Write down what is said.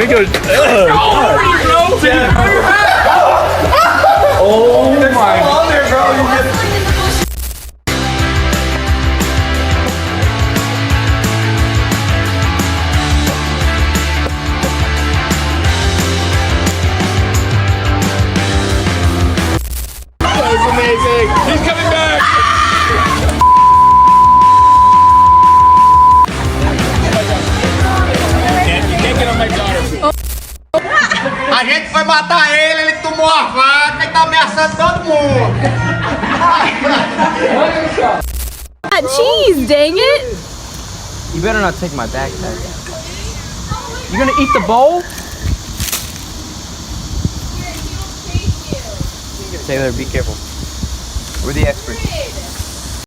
me go. Oh my. On there, bro. You get That's amazing. He's coming back. You can't get on my daughter. A gente foi matar ele, ele tomou a vaca e tá ameaçando todo mundo. That cheese, dang it! You better not take my backpack. You gonna eat the bowl? Taylor, be careful. We're the experts.